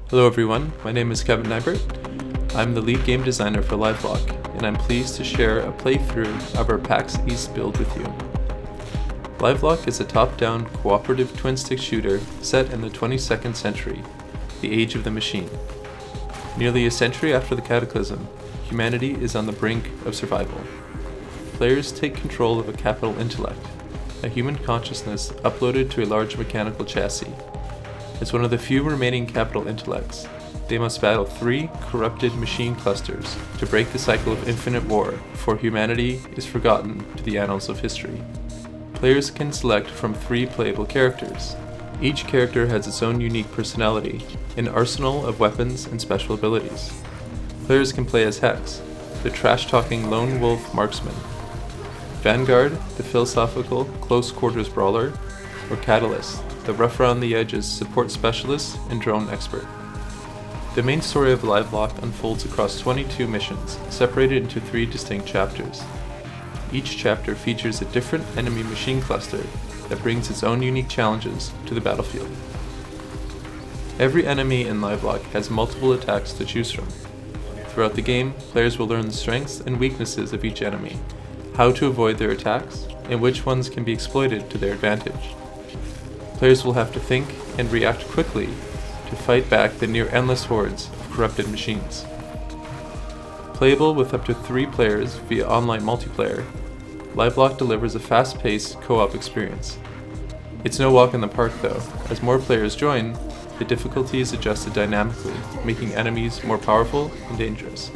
Hello everyone, my name is Kevin Neibert. I'm the lead game designer for Livelock, and I'm pleased to share a playthrough of our Pax East build with you. Livelock is a top-down cooperative twin-stick shooter set in the 22nd century, the age of the machine. Nearly a century after the Cataclysm, humanity is on the brink of survival. Players take control of a capital intellect, a human consciousness uploaded to a large mechanical chassis. As one of the few remaining capital intellects, they must battle 3 corrupted machine clusters to break the cycle of infinite war before humanity is forgotten to the annals of history. Players can select from 3 playable characters. Each character has its own unique personality, an arsenal of weapons and special abilities. Players can play as Hex, the trash-talking lone wolf marksman, Vanguard, the philosophical close-quarters brawler, or Catalyst, the rough-around-the-edges support specialist and drone expert. The main story of Livelock unfolds across 22 missions, separated into 3 distinct chapters. Each chapter features a different enemy machine cluster that brings its own unique challenges to the battlefield. Every enemy in Livelock has multiple attacks to choose from. Throughout the game, players will learn the strengths and weaknesses of each enemy, how to avoid their attacks, and which ones can be exploited to their advantage. Players will have to think and react quickly to fight back the near-endless hordes of corrupted machines. Playable with up to 3 players via online multiplayer, Livelock delivers a fast-paced co-op experience. It's no walk in the park though. As more players join, the difficulty is adjusted dynamically, making enemies more powerful and dangerous.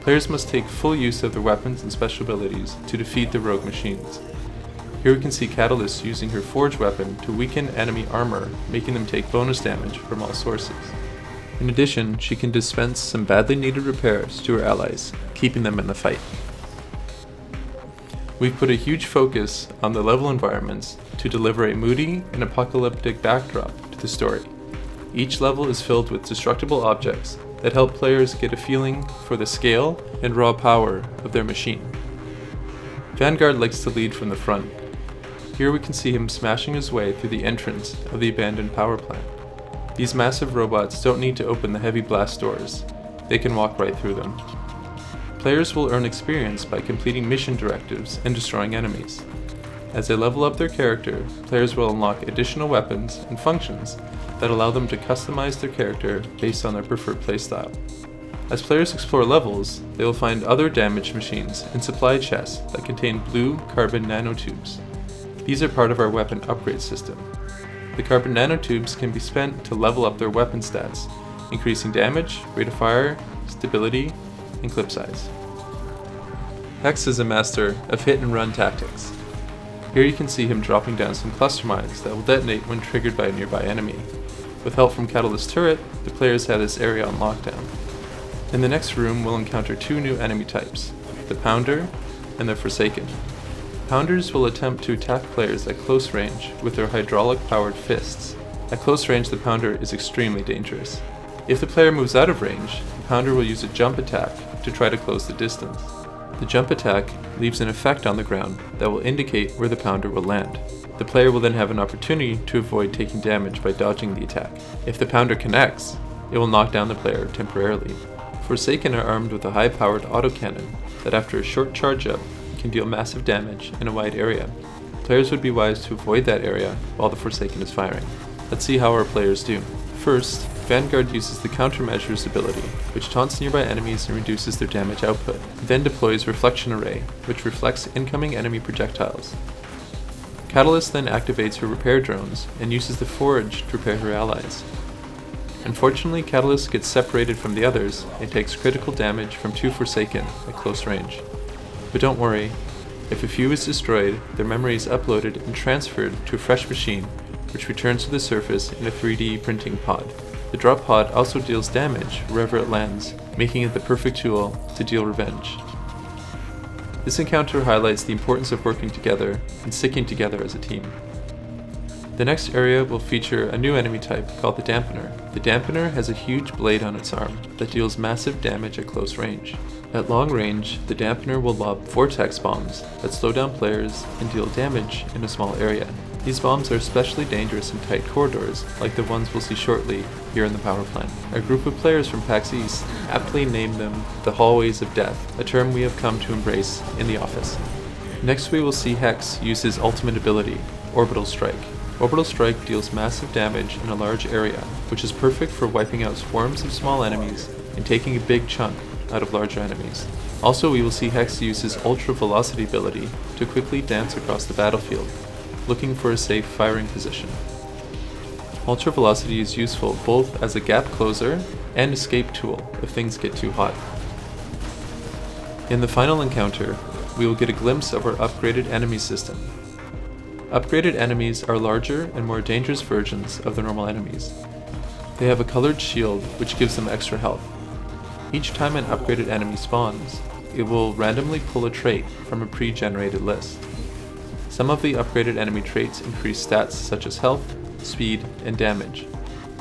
Players must take full use of their weapons and special abilities to defeat the rogue machines. Here we can see Catalyst using her forge weapon to weaken enemy armor, making them take bonus damage from all sources. In addition, she can dispense some badly needed repairs to her allies, keeping them in the fight. We've put a huge focus on the level environments to deliver a moody and apocalyptic backdrop to the story. Each level is filled with destructible objects that help players get a feeling for the scale and raw power of their machine. Vanguard likes to lead from the front. Here we can see him smashing his way through the entrance of the abandoned power plant. These massive robots don't need to open the heavy blast doors. They can walk right through them. Players will earn experience by completing mission directives and destroying enemies. As they level up their character, players will unlock additional weapons and functions that allow them to customize their character based on their preferred playstyle. As players explore levels, they will find other damaged machines and supply chests that contain blue carbon nanotubes. These are part of our weapon upgrade system. The carbon nanotubes can be spent to level up their weapon stats, increasing damage, rate of fire, stability, and clip size. Hex is a master of hit-and-run tactics. Here you can see him dropping down some cluster mines that will detonate when triggered by a nearby enemy. With help from Catalyst's turret, the players have this area on lockdown. In the next room, we'll encounter 2 new enemy types, the Pounder and the Forsaken. Pounders will attempt to attack players at close range with their hydraulic-powered fists. At close range, the Pounder is extremely dangerous. If the player moves out of range, the Pounder will use a jump attack to try to close the distance. The jump attack leaves an effect on the ground that will indicate where the Pounder will land. The player will then have an opportunity to avoid taking damage by dodging the attack. If the Pounder connects, it will knock down the player temporarily. Forsaken are armed with a high-powered autocannon that after a short charge-up can deal massive damage in a wide area. Players would be wise to avoid that area while the Forsaken is firing. Let's see how our players do. First, Vanguard uses the Countermeasures ability, which taunts nearby enemies and reduces their damage output. Then deploys Reflection Array, which reflects incoming enemy projectiles. Catalyst then activates her repair drones and uses the Forge to repair her allies. Unfortunately, Catalyst gets separated from the others and takes critical damage from 2 Forsaken at close range. But don't worry, if a few is destroyed, their memory is uploaded and transferred to a fresh machine, which returns to the surface in a 3D printing pod. The drop pod also deals damage wherever it lands, making it the perfect tool to deal revenge. This encounter highlights the importance of working together and sticking together as a team. The next area will feature a new enemy type called the Dampener. The Dampener has a huge blade on its arm that deals massive damage at close range. At long range, the Dampener will lob vortex bombs that slow down players and deal damage in a small area. These bombs are especially dangerous in tight corridors, like the ones we'll see shortly here in the power plant. A group of players from Pax East aptly named them the Hallways of Death, a term we have come to embrace in the office. Next we will see Hex use his ultimate ability, Orbital Strike. Orbital Strike deals massive damage in a large area, which is perfect for wiping out swarms of small enemies and taking a big chunk out of larger enemies. Also, we will see Hex use his Ultra Velocity ability to quickly dance across the battlefield, looking for a safe firing position. Ultra Velocity is useful both as a gap closer and escape tool if things get too hot. In the final encounter, we will get a glimpse of our upgraded enemy system. Upgraded enemies are larger and more dangerous versions of the normal enemies. They have a colored shield which gives them extra health. Each time an upgraded enemy spawns, it will randomly pull a trait from a pre-generated list. Some of the upgraded enemy traits increase stats such as health, speed, and damage,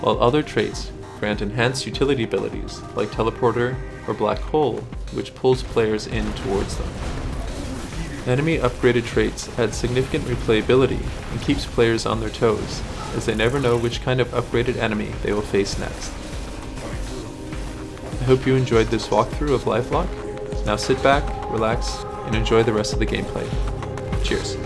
while other traits grant enhanced utility abilities like teleporter or black hole, which pulls players in towards them. Enemy upgraded traits add significant replayability and keeps players on their toes, as they never know which kind of upgraded enemy they will face next. I hope you enjoyed this walkthrough of Livelock. Now sit back, relax, and enjoy the rest of the gameplay. Cheers.